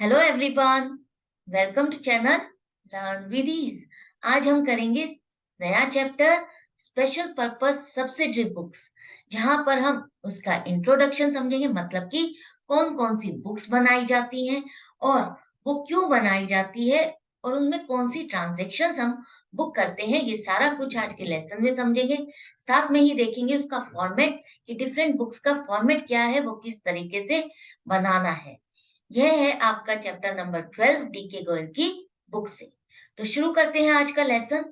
Hello everyone, welcome to channel learn with ease. आज हम करेंगे नया chapter special purpose subsidiary books, जहां पर हम उसका इंट्रोडक्शन समझेंगे, मतलब कि कौन कौन सी बुक्स बनाई जाती हैं और वो क्यों बनाई जाती है और उनमें कौन सी ट्रांजैक्शंस हम बुक करते हैं। ये सारा कुछ आज के लेसन में समझेंगे। साथ में ही देखेंगे उसका फॉर्मेट, कि डिफरेंट बुक्स का फॉर्मेट क्या है, वो किस तरीके से बनाना है। यह है आपका चैप्टर नंबर 12 डीके गोयल की बुक से। तो शुरू करते हैं आज का lesson.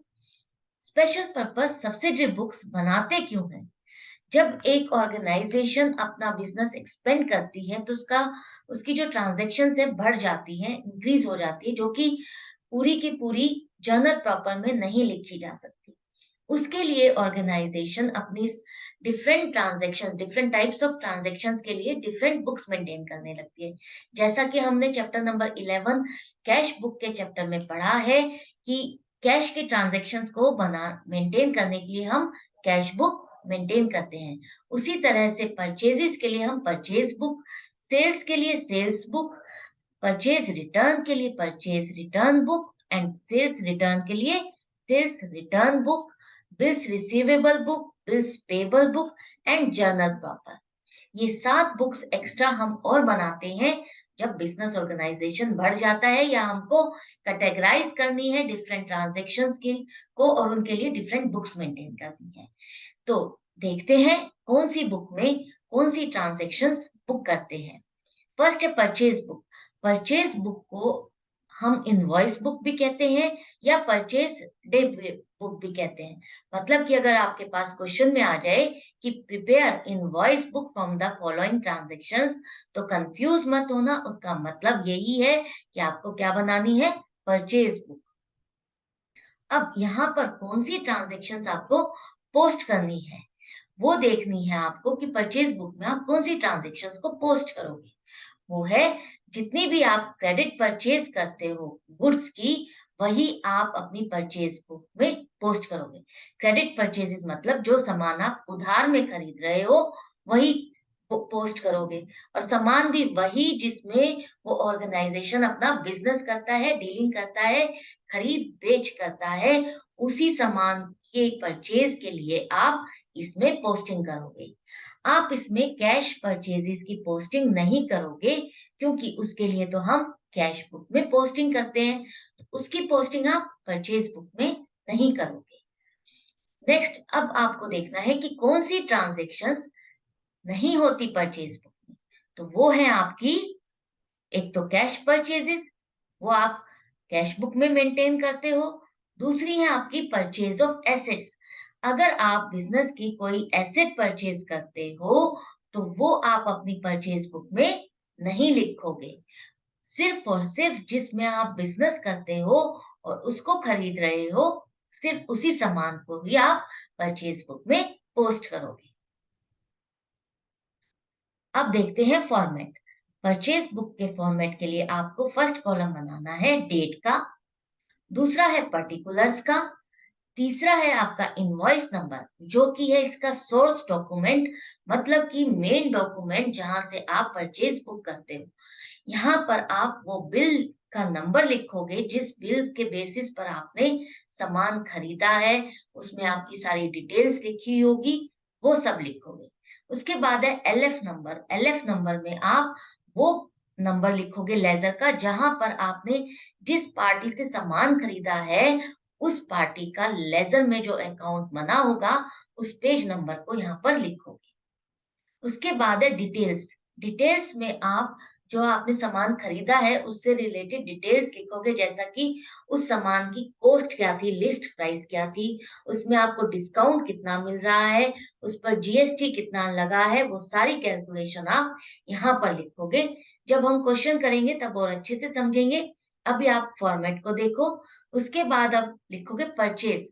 Special purpose subsidiary books बनाते क्यों हैं? जब एक ऑर्गेनाइजेशन अपना बिजनेस एक्सपेंड करती है तो उसकी जो ट्रांजैक्शन है बढ़ जाती है, इंक्रीज हो जाती है, जो कि पूरी की पूरी जर्नल प्रॉपर में नहीं लिखी जा सकती। उसके लिए ऑर्गेनाइजेशन अपनी डिफरेंट टाइप्स ऑफ ट्रांजैक्शंस के लिए डिफरेंट बुक्स मेंटेन करने लगती है। जैसा कि हमने चैप्टर नंबर 11 कैश बुक के चैप्टर में पढ़ा है कि कैश के ट्रांजैक्शंस को बना मेंटेन करने के लिए हम कैश बुक मेंटेन करते हैं। उसी तरह से परचेजेस के लिए हम परचेज बुक, सेल्स के लिए सेल्स बुक, परचेज रिटर्न के लिए purchase return book and sales return के लिए sales return book, bills receivable book, bills payable book and journal proper. ये 7 बुक्स एक्स्ट्रा हम और बनाते हैं जब बिजनेस ऑर्गेनाइजेशन बढ़ जाता है या हमको कैटेगराइज करनी है डिफरेंट ट्रांजैक्शंस की को और उनके लिए डिफरेंट बुक्स मेंटेन करनी है। तो देखते हैं कौन सी बुक में कौन सी ट्रांजैक्शंस बुक करते हैं। फर्स्ट है परचेज बुक। परचेज बुक को हम इनवॉइस बुक भी कहते हैं या परचेज डे बुक भी कहते हैं। मतलब कि अगर आपके पास क्वेश्चन में आ जाए कि prepare invoice book from the following transactions, तो कंफ्यूज मत होना, उसका मतलब यही है कि आपको क्या बनानी है, परचेज बुक। अब यहाँ पर कौन सी ट्रांजैक्शंस आपको पोस्ट करनी है, वो देखनी है आपको कि परचेज बुक में आप कौन सी ट्रांजैक्शंस को पोस्ट करोगे। वो है जितनी भी आप क्रेडिट परचेज करते हो गुड्स की, वही आप अपनी परचेज बुक में पोस्ट करोगे। क्रेडिट परचेजेस मतलब जो सामान आप उधार में खरीद रहे हो वही पोस्ट करोगे, और सामान भी वही जिसमें वो ऑर्गेनाइजेशन अपना बिजनेस करता है, डीलिंग करता है, खरीद बेच करता है, उसी सामान के परचेज के लिए आप इसमें पोस्टिंग करोगे। आप इसमें कैश परचेजेस की पोस्टिंग नहीं करोगे, क्योंकि उसके लिए तो हम कैश बुक में पोस्टिंग करते हैं, तो उसकी पोस्टिंग आप परचेज बुक में नहीं करोगे। नेक्स्ट, अब आपको देखना है कि कौन सी ट्रांजैक्शंस नहीं होती परचेज बुक में। तो वो है आपकी, एक तो कैश परचेजेस, वो आप कैश बुक में मेंटेन करते हो। दूसरी है आपकी परचेज ऑफ एसेट्स। अगर आप बिजनेस की कोई एसेट परचेज करते हो तो वो आप अपनी परचेज बुक में नहीं लिखोगे। सिर्फ और सिर्फ जिसमें आप बिजनेस करते हो और उसको खरीद रहे हो, सिर्फ उसी सामान को ही आप परचेज बुक में पोस्ट करोगे। अब देखते हैं फॉर्मेट। परचेज बुक के फॉर्मेट के लिए आपको फर्स्ट कॉलम बनाना है डेट का, दूसरा है पर्टिकुलर्स का, तीसरा है आपका इनवॉइस नंबर, जो कि है इसका सोर्स डॉक्यूमेंट, मतलब कि मेन डॉक्यूमेंट जहां से आप परचेज बुक करते हो। यहाँ पर आप वो बिल का नंबर लिखोगे जिस बिल के बेसिस पर आपने सामान खरीदा है, उसमें आपकी सारी डिटेल्स लिखी होगी, वो सब लिखोगे। उसके बाद है एलएफ नंबर। एलएफ नंबर में आप वो नंबर लिखोगे लेजर का, जहां पर आपने जिस पार्टी से सामान खरीदा है उस पार्टी का लेजर में जो अकाउंट बना होगा उस पेज नंबर को यहाँ पर लिखोगे। उसके बाद है डिटेल्स। डिटेल्स में आप जो आपने सामान खरीदा है उससे रिलेटेड डिटेल्स लिखोगे, जैसा कि उस सामान की कॉस्ट क्या थी, लिस्ट प्राइस क्या थी, उसमें आपको डिस्काउंट कितना मिल रहा है, उस पर जीएसटी कितना लगा है, वो सारी कैलकुलेशन आप यहाँ पर लिखोगे। जब हम क्वेश्चन करेंगे तब और अच्छे से समझेंगे। अभी आप फॉर्मेट को देखो। उसके बाद आप लिखोगे परचेज,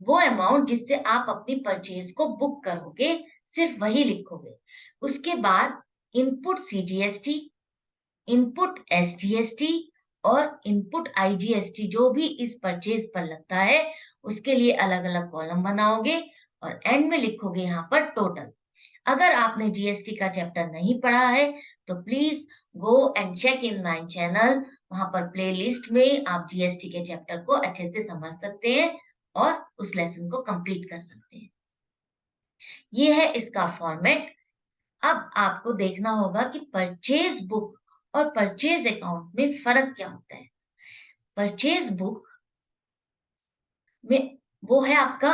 वो अमाउंट जिससे आप अपनी परचेज को बुक करोगे, सिर्फ वही लिखोगे। उसके बाद इनपुट सीजीएसटी, इनपुट एसजीएसटी और इनपुट आईजीएसटी जो भी इस परचेज पर लगता है उसके लिए अलग अलग कॉलम बनाओगे और एंड में लिखोगे यहाँ पर टोटल। अगर आपने जीएसटी का चैप्टर नहीं पढ़ा है तो please go and check in my channel. वहां पर प्लेलिस्ट में आप जीएसटी के चैप्टर को अच्छे से समझ सकते हैं और उस लेसन को कंप्लीट कर सकते हैं। ये है इसका फॉर्मेट। अब आपको देखना होगा कि परचेज बुक और परचेज अकाउंट में फर्क क्या होता है। परचेज बुक में वो है आपका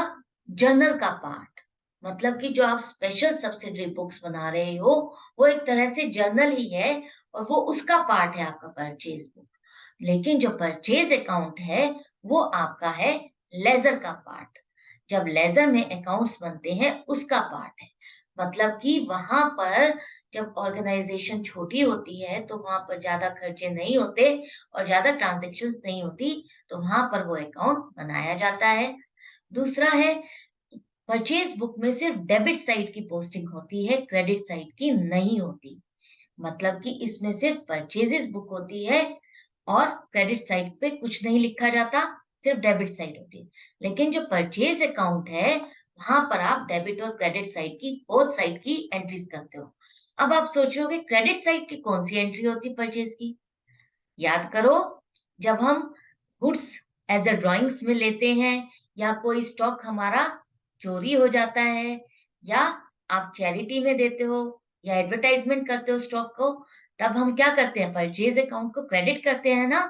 जर्नल का पार्ट, मतलब कि जो आप स्पेशल सब्सिडरी बुक्स बना रहे हो वो एक तरह से जर्नल ही है और वो उसका पार्ट है आपका परचेज बुक। लेकिन जो परचेज अकाउंट है वो आपका है लेजर का पार्ट। जब लेजर में अकाउंट्स बनते हैं उसका पार्ट है। मतलब कि वहां पर जब ऑर्गेनाइजेशन छोटी होती है तो वहां पर ज्यादा खर्चे नहीं होते और ज्यादा ट्रांजैक्शंस नहीं होती, तो वहां पर वो अकाउंट बनाया जाता है। दूसरा है परचेज बुक में सिर्फ डेबिट साइड की पोस्टिंग होती है, क्रेडिट साइड की नहीं होती। मतलब कि इसमें सिर्फ परचेजेस बुक होती है और क्रेडिट साइड पे कुछ नहीं लिखा जाता, सिर्फ डेबिट साइड होती है। लेकिन जो परचेज अकाउंट है वहां पर आप डेबिट और क्रेडिट साइड की बोथ साइड की एंट्रीज करते हो। अब आप सोच रहे हो क्रेडिट साइड की कौन सी एंट्री होती है परचेज की। याद करो, जब हम गुड्स एज अ ड्राइंग्स में लेते हैं या कोई स्टॉक हमारा चोरी हो जाता है या आप चैरिटी में देते हो या एडवर्टाइजमेंट करते हो स्टॉक को, तब हम क्या करते हैं परचेज अकाउंट को क्रेडिट करते हैं ना।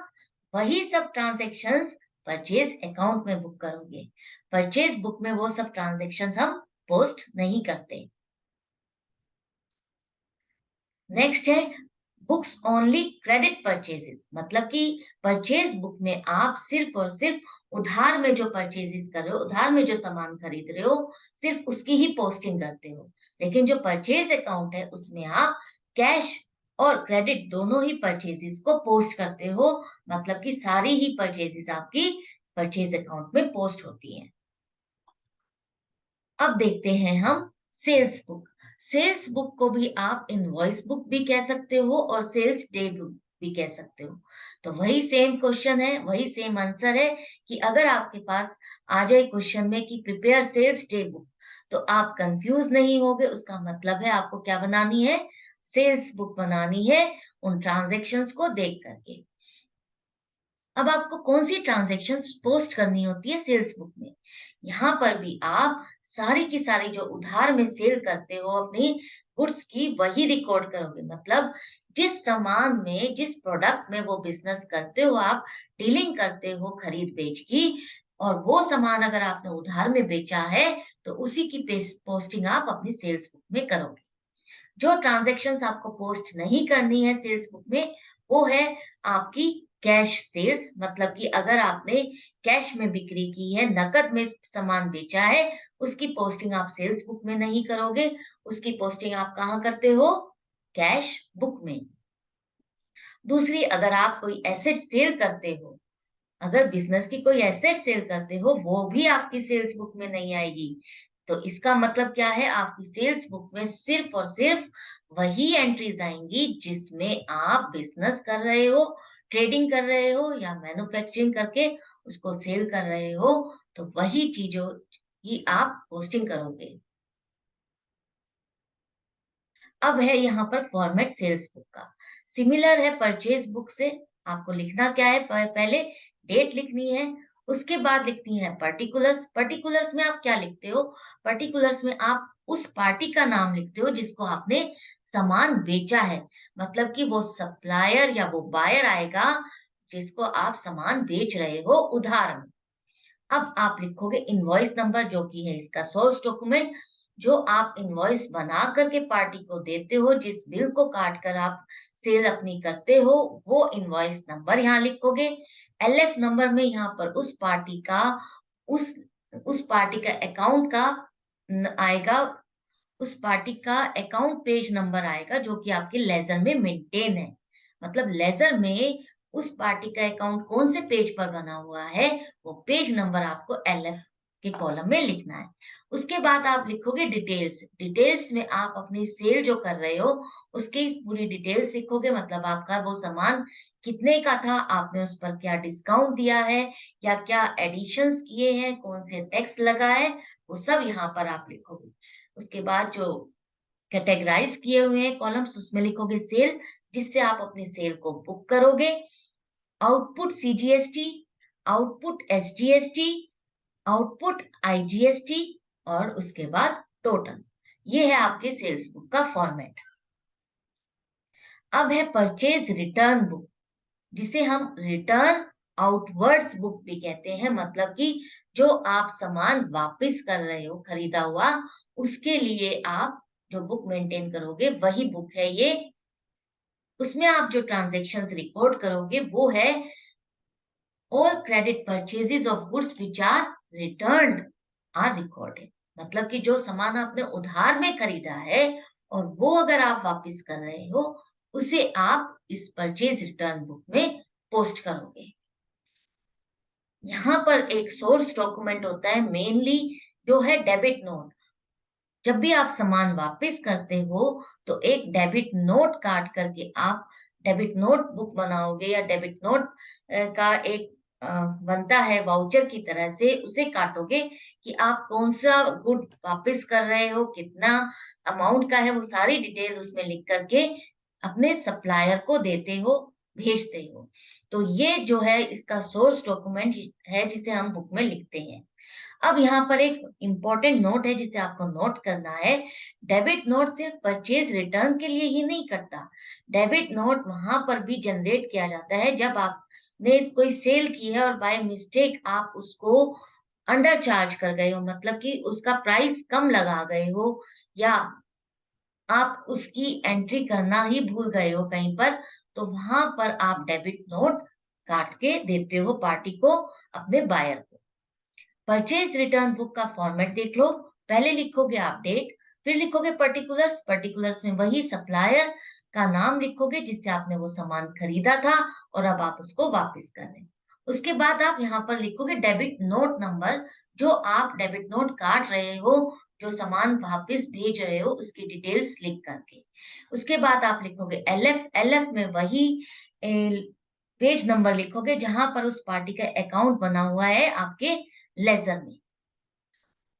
वही सब ट्रांजैक्शंस परचेज अकाउंट में बुक करोगे। परचेज बुक में वो सब ट्रांजैक्शंस हम पोस्ट नहीं करते। नेक्स्ट है बुक्स ओनली क्रेडिट परचेजेस, मतलब कि परचेज बुक में आप सिर्फ और सिर्फ उधार में जो परचेजेस कर रहे हो, उधार में जो सामान खरीद रहे हो, सिर्फ उसकी ही पोस्टिंग करते हो। लेकिन जो परचेज अकाउंट है उसमें आप कैश और क्रेडिट दोनों ही परचेजेस को पोस्ट करते हो। मतलब कि सारी ही परचेजेस आपकी परचेज अकाउंट में पोस्ट होती हैं। अब देखते हैं हम सेल्स बुक। सेल्स बुक को भी आप इनवॉइस बुक भी कह सकते हो और सेल्स डे बुक भी कह सकते हो। तो वही सेम क्वेश्चन है, वही सेम आंसर है कि अगर आपके पास आ जाए क्वेश्चन में कि प्रिपेयर सेल्स डे बुक, तो आप कंफ्यूज नहीं होगे। उसका मतलब है आपको क्या बनानी है, सेल्स बुक बनानी है उन ट्रांजैक्शंस को देख करके। अब आपको कौन सी ट्रांजैक्शन पोस्ट करनी होती है सेल्स बुक में। यहाँ पर भी आप सारी की सारी जो उधार में सेल करते हो अपनी गुड्स की वही रिकॉर्ड करोगे। मतलब जिस सामान में, जिस प्रोडक्ट में वो बिजनेस करते हो, आप डीलिंग करते हो खरीद बेच की, और वो सामान अगर आपने उधार में बेचा है तो उसी की पोस्टिंग आप अपनी सेल्स बुक में करोगे। जो ट्रांजैक्शंस आपको पोस्ट नहीं करनी है सेल्स बुक में वो है आपकी कैश सेल्स। मतलब कि अगर आपने कैश में बिक्री की है, नकद में सामान बेचा है, उसकी पोस्टिंग आप सेल्स बुक में नहीं करोगे। उसकी पोस्टिंग आप कहाँ करते हो, कैश बुक में। दूसरी, अगर आप कोई एसेट सेल करते हो, अगर बिजनेस की कोई एसेट सेल करते हो, वो भी आपकी सेल्स बुक में नहीं आएगी। तो इसका मतलब क्या है, आपकी सेल्स बुक में सिर्फ और सिर्फ वही एंट्रीज आएंगी जिसमें आप बिजनेस कर रहे हो, ट्रेडिंग कर रहे हो या मैन्युफैक्चरिंग करके उसको सेल कर रहे हो। तो वही चीजों की आप पोस्टिंग करोगे। अब है यहाँ पर फॉर्मेट सेल्स बुक का, सिमिलर है परचेज बुक से। आपको लिखना क्या है, पहले डेट लिखनी है, उसके बाद लिखनी है पर्टिकुलर्स। पर्टिकुलर्स में आप क्या लिखते हो, पर्टिकुलर्स में आप उस पार्टी का नाम लिखते हो जिसको आपने सामान बेचा है। मतलब कि वो सप्लायर या वो बायर आएगा जिसको आप सामान बेच रहे हो उधार में। अब आप लिखोगे इनवॉइस नंबर, जो कि है इसका सोर्स डॉक्यूमेंट, जो आप इनवॉइस बना करके पार्टी को देते हो, जिस बिल को काट कर आप सेल अपनी करते हो, वो इनवॉइस नंबर यहाँ लिखोगे। एलएफ नंबर में यहाँ पर उस उस पार्टी का अकाउंट का आएगा, उस पार्टी का अकाउंट पेज नंबर आएगा जो कि आपके लेजर में मेंटेन है। मतलब लेजर में उस पार्टी का अकाउंट कौन से पेज पर बना हुआ है, वो पेज नंबर आपको एलएफ के कॉलम में लिखना है। उसके बाद आप लिखोगे डिटेल्स। डिटेल्स में आप अपनी सेल जो कर रहे हो उसकी पूरी डिटेल्स लिखोगे। मतलब आपका वो सामान कितने का था, आपने उस पर क्या डिस्काउंट दिया है या क्या एडिशंस किए हैं, कौन से टैक्स लगा है, वो सब यहाँ पर आप लिखोगे। उसके बाद जो कैटेगराइज किए हुए हैं कॉलम्स, उसमें लिखोगे सेल, जिससे आप अपनी सेल को बुक करोगे। Output CGST, output SGST, output IGST और उसके बाद टोटल। ये है आपके सेल्स बुक का फॉर्मेट। अब है परचेज रिटर्न बुक, जिसे हम रिटर्न आउटवर्ड्स बुक भी कहते हैं। मतलब कि जो आप सामान वापस कर रहे हो खरीदा हुआ, उसके लिए आप जो बुक मेंटेन करोगे वही बुक है ये। उसमें आप जो ट्रांजैक्शंस रिकॉर्ड करोगे वो है all credit purchases of goods which are returned are recorded. मतलब कि जो सामान आपने उधार में खरीदा है और वो अगर आप वापस कर रहे हो, उसे आप इस परचेज रिटर्न बुक में पोस्ट करोगे। यहाँ पर एक सोर्स डॉक्यूमेंट होता है मेनली, जो है डेबिट नोट। जब भी आप सामान वापस करते हो तो एक डेबिट नोट काट करके आप डेबिट नोट बुक बनाओगे, या डेबिट नोट का एक बनता है वाउचर की तरह से, उसे काटोगे कि आप कौन सा गुड वापस कर रहे हो, कितना अमाउंट का है, वो सारी डिटेल उसमें लिख करके अपने सप्लायर को देते हो, भेजते हो। तो ये जो है इसका सोर्स डॉक्यूमेंट है जिसे हम बुक में लिखते हैं। अब यहाँ पर एक इंपॉर्टेंट नोट है जिसे आपको नोट करना है। डेबिट नोट सिर्फ परचेज रिटर्न के लिए ही नहीं करता। डेबिट नोट वहां पर भी जनरेट किया जाता है जब आपने कोई सेल की है और बाय मिस्टेक आप उसको अंडर चार्ज कर गए हो, मतलब कि उसका प्राइस कम लगा गए हो, या आप उसकी एंट्री करना ही भूल गए हो कहीं पर, तो वहां पर आप डेबिट नोट काट के देते हो पार्टी को, अपने बायर को। परचेज रिटर्न बुक का फॉर्मेट देख लो। पहले लिखोगे आप डेट, फिर लिखोगे पर्टिकुलर्स, पर्टिकुलर्स में वही सप्लायर का नाम लिखोगे जिससे आपने वो सामान खरीदा था और अब आप उसको वापस कर रहे हैं। उसके बाद आप यहाँ पर लिखोगे डेबिट नोट नंबर, जो आप डेबिट नोट काट रहे हो, जो सामान वापस भेज रहे हो, उसकी डिटेल्स लिख करके। उसके बाद आप लिखोगे एलएफ, एलएफ में वही पेज नंबर लिखोगे जहां पर उस पार्टी का अकाउंट बना हुआ है आपके लेजर में।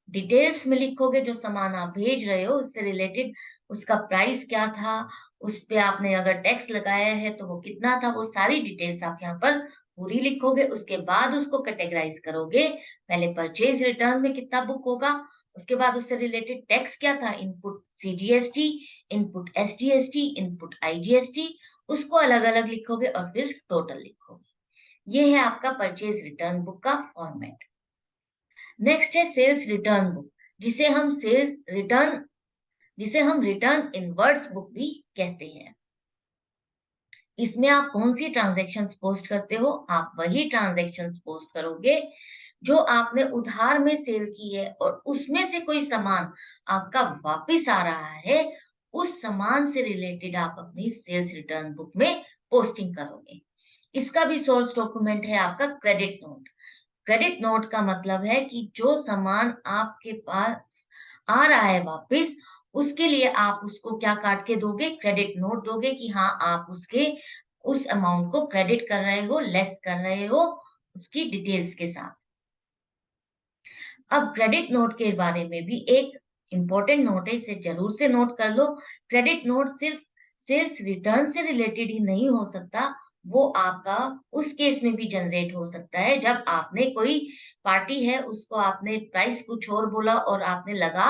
डिटेल्स में लिखोगे जो सामान आप भेज रहे हो उससे रिलेटेड, उसका प्राइस क्या था, उस पे आपने अगर टैक्स लगाया है तो वो कितना था, वो सारी डिटेल्स आप यहाँ पर पूरी लिखोगे। उसके बाद उसको कैटेगराइज करोगे। पहले परचेज रिटर्न में कितना बुक होगा, उसके बाद उससे रिलेटेड टैक्स क्या था, input CGST, input SGST, input IGST, उसको अलग अलग लिखोगे और फिर टोटल लिखोगे। ये है आपका परचेज रिटर्न बुक का फॉर्मेट। नेक्स्ट है सेल्स रिटर्न बुक, जिसे हम रिटर्न इनवर्ड्स बुक भी कहते हैं। इसमें आप कौन सी ट्रांजैक्शंस पोस्ट करते हो, आप वही ट्रांजैक्शंस पोस्ट करोगे जो आपने उधार में सेल की है और उसमें से कोई सामान आपका वापस आ रहा है, उस सामान से रिलेटेड आप अपनी सेल्स रिटर्न बुक में पोस्टिंग करोगे। इसका भी सोर्स डॉक्यूमेंट है आपका क्रेडिट नोट। क्रेडिट नोट का मतलब है कि जो सामान आपके पास आ रहा है वापस, उसके लिए आप उसको क्या काट के दोगे, क्रेडिट नोट दोगे कि हाँ आप उसके उस अमाउंट को क्रेडिट कर रहे हो, लेस कर रहे हो उसकी डिटेल्स के साथ। अब क्रेडिट नोट के बारे में भी एक इंपॉर्टेंट नोट है, इसे जरूर से नोट कर लो। क्रेडिट नोट सिर्फ सेल्स रिटर्न से रिलेटेड ही नहीं हो सकता, वो आपका उस केस में भी जनरेट हो सकता है जब आपने कोई पार्टी है उसको आपने प्राइस कुछ और बोला और आपने लगा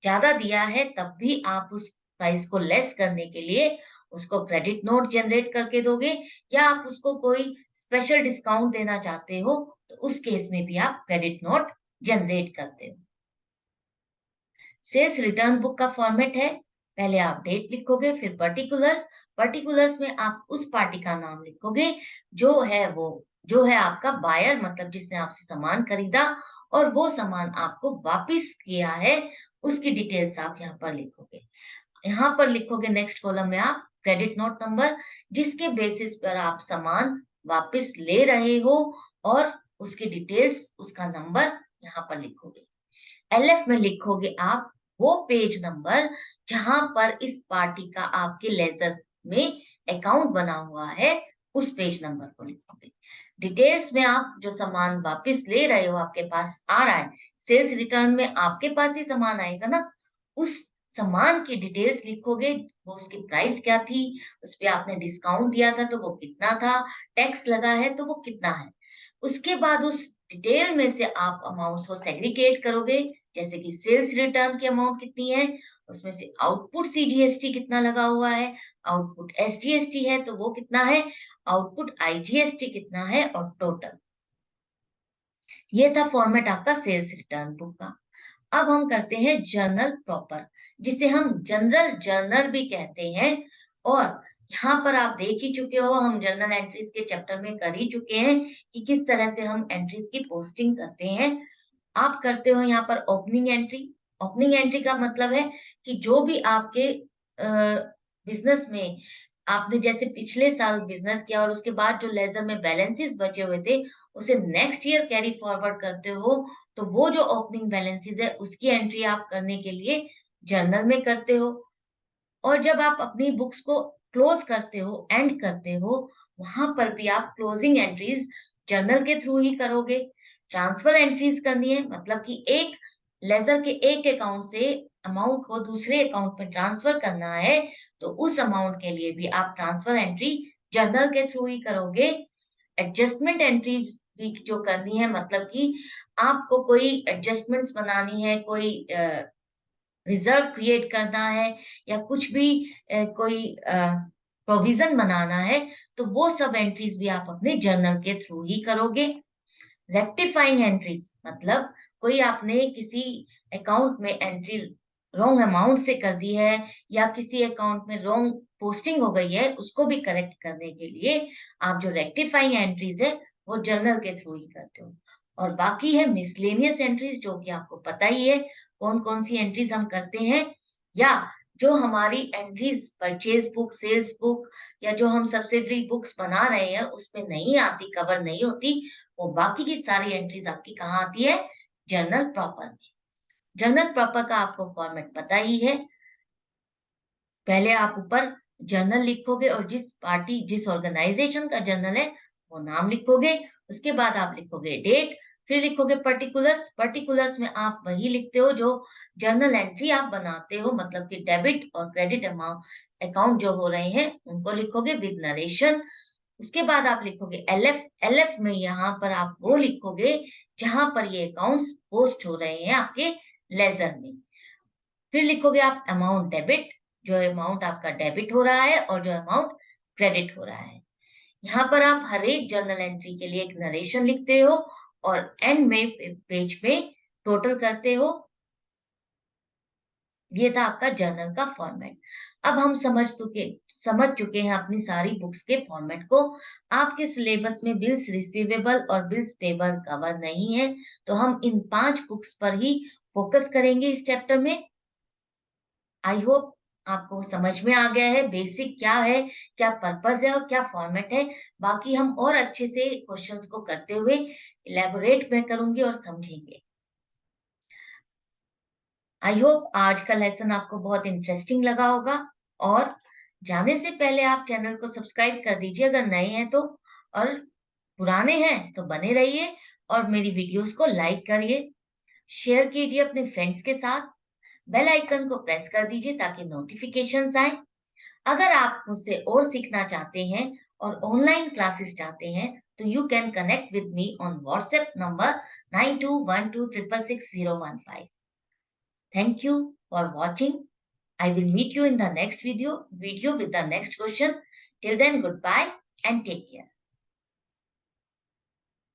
ज्यादा दिया है, तब भी आप उस प्राइस को लेस करने के लिए उसको क्रेडिट नोट जनरेट करके दोगे, या आप उसको कोई स्पेशल डिस्काउंट देना चाहते हो तो उस केस में भी आप क्रेडिट नोट जनरेट करते हो। सेल्स रिटर्न बुक का फॉर्मेट है, पहले आप डेट लिखोगे, फिर पर्टिकुलर्स, पर्टिकुलर्स में आप उस पार्टी का नाम लिखोगे जो है आपका बायर, मतलब जिसने आपसे सामान खरीदा और वो सामान आपको वापस किया है, उसकी डिटेल्स आप यहाँ पर लिखोगे। यहाँ पर लिखोगे नेक्स्ट कॉलम में आप क्रेडिट नोट नंबर, जिसके बेसिस पर आप सामान वापस ले रहे हो, और उसकी डिटेल्स, उसका नंबर यहाँ पर लिखोगे। एलएफ में लिखोगे आप वो पेज नंबर जहां पर इस पार्टी का आपके लेजर में अकाउंट बना हुआ है, उस पेज नंबर को लिखोगे। डिटेल्स में आप जो सामान वापस ले रहे हो आपके पास आ रहा है, सेल्स रिटर्न में आपके पास ही सामान आएगा ना, उस सामान की डिटेल्स लिखोगे, वो उसकी प्राइस क्या थी, उस पे आपने डिस्काउंट दिया था तो वो कितना था, टैक्स लगा है तो वो कितना है। उसके बाद उस डिटेल में से आप अमाउंट्स को सेग्रीगेट करोगे, जैसे कि सेल्स रिटर्न की अमाउंट कितनी है, उसमें से आउटपुट सीजीएसटी कितना लगा हुआ है, आउटपुट एसजीएसटी है तो वो कितना है, आउटपुट आईजीएसटी कितना है और टोटल। ये था फॉर्मेट आपका सेल्स रिटर्न बुक का। अब हम करते हैं जर्नल प्रॉपर, जिसे हम जनरल जर्नल भी कहते हैं। और यहाँ पर आप देख ही चुके हो, हम जर्नल एंट्रीज के चैप्टर में कर ही चुके हैं कि किस तरह से हम एंट्रीज की पोस्टिंग करते हैं। आप करते हो यहाँ पर ओपनिंग एंट्री। ओपनिंग एंट्री का मतलब है कि जो भी आपके बिजनेस में आपने जैसे पिछले साल बिजनेस किया और उसके बाद जो लेजर में बैलेंसेस बचे हुए थे, उसे नेक्स्ट ईयर कैरी फॉरवर्ड करते हो, तो वो जो ओपनिंग बैलेंसेस है उसकी एंट्री आप करने के लिए जर्नल में करते हो। और जब आप अपनी बुक्स को क्लोज करते हो, एंड करते हो, वहां पर भी आप क्लोजिंग एंट्रीज जर्नल के थ्रू ही करोगे। ट्रांसफर एंट्रीज करनी है, मतलब कि एक लेजर के एक अकाउंट से अमाउंट को दूसरे अकाउंट में ट्रांसफर करना है, तो उस अमाउंट के लिए भी आप ट्रांसफर एंट्री जर्नल के थ्रू ही करोगे। एडजस्टमेंट एंट्री भी जो करनी है, मतलब कि आपको कोई एडजस्टमेंट्स बनानी है, कोई रिजर्व क्रिएट करना है, या कुछ भी कोई प्रोविजन बनाना है, तो वो सब एंट्रीज भी आप अपने जर्नल के थ्रू ही करोगे। रेक्टिफाइंग एंट्रीज मतलब कोई आपने किसी अकाउंट में एंट्री रॉन्ग अमाउंट से कर दी है, या किसी अकाउंट में रॉन्ग पोस्टिंग हो गई है, उसको भी करेक्ट करने के लिए आप जो रेक्टिफाइंग एंट्रीज है वो जर्नल के थ्रू ही करते हो। और बाकी है मिसलेनियस एंट्रीज, जो कि आपको पता ही है कौन कौन सी एंट्रीज हम करते हैं, या जो हमारी entries purchase book, sales book, या जो हम सब्सिडरी बुक्स बना रहे हैं उसमें नहीं आती, कवर नहीं होती, वो बाकी की सारी एंट्रीज आपकी कहाँ आती है, जर्नल प्रॉपर में। जर्नल प्रॉपर का आपको फॉर्मेट पता ही है। पहले आप ऊपर जर्नल लिखोगे और जिस पार्टी, जिस ऑर्गेनाइजेशन का जर्नल है वो नाम लिखोगे। उसके बाद आप लिखोगे डेट, फिर लिखोगे पर्टिकुलर्स। पर्टिकुलर्स में आप वही लिखते हो जो जर्नल एंट्री आप बनाते हो, मतलब कि डेबिट और क्रेडिट अमाउंट अकाउंट जो हो रहे हैं उनको लिखोगे विद नरेशन। उसके बाद आप लिखोगे एलएफ। एलएफ में यहाँ पर आप वो लिखोगे जहां पर ये अकाउंट्स पोस्ट हो रहे हैं आपके लेजर में। फिर लिखोगे आप अमाउंट डेबिट, जो अमाउंट आपका डेबिट हो रहा है और जो अमाउंट क्रेडिट हो रहा है। यहाँ पर आप हर एक जर्नल एंट्री के लिए एक नरेशन लिखते हो और एंड में पेज पे टोटल करते हो। ये था आपका जर्नल का फॉर्मेट। अब हम समझ चुके हैं अपनी सारी बुक्स के फॉर्मेट को। आपके सिलेबस में बिल्स रिसीवेबल और बिल्स पेबल कवर नहीं है, तो हम इन 5 बुक्स पर ही फोकस करेंगे इस चैप्टर में। आई होप आपको समझ में आ गया है बेसिक क्या है, क्या पर्पस है और क्या फॉर्मेट है। बाकी हम और अच्छे से क्वेश्चंस को करते हुए इलेबोरेट में करूंगी और समझेंगे। आई होप आज का लेसन आपको बहुत इंटरेस्टिंग लगा होगा। और जाने से पहले आप चैनल को सब्सक्राइब कर दीजिए अगर नए हैं तो, और पुराने हैं तो बने रहिए, और मेरी वीडियोस को लाइक करिए, शेयर कीजिए अपने फ्रेंड्स के साथ, बेल आइकन को प्रेस कर दीजिए ताकि नोटिफिकेशंस आए। अगर आप मुझसे और सीखना चाहते हैं और ऑनलाइन क्लासेस चाहते हैं, तो you can connect with me on WhatsApp number 9212666015। Thank you for watching. I will meet you in the next video with the next question. Till then, goodbye and take care.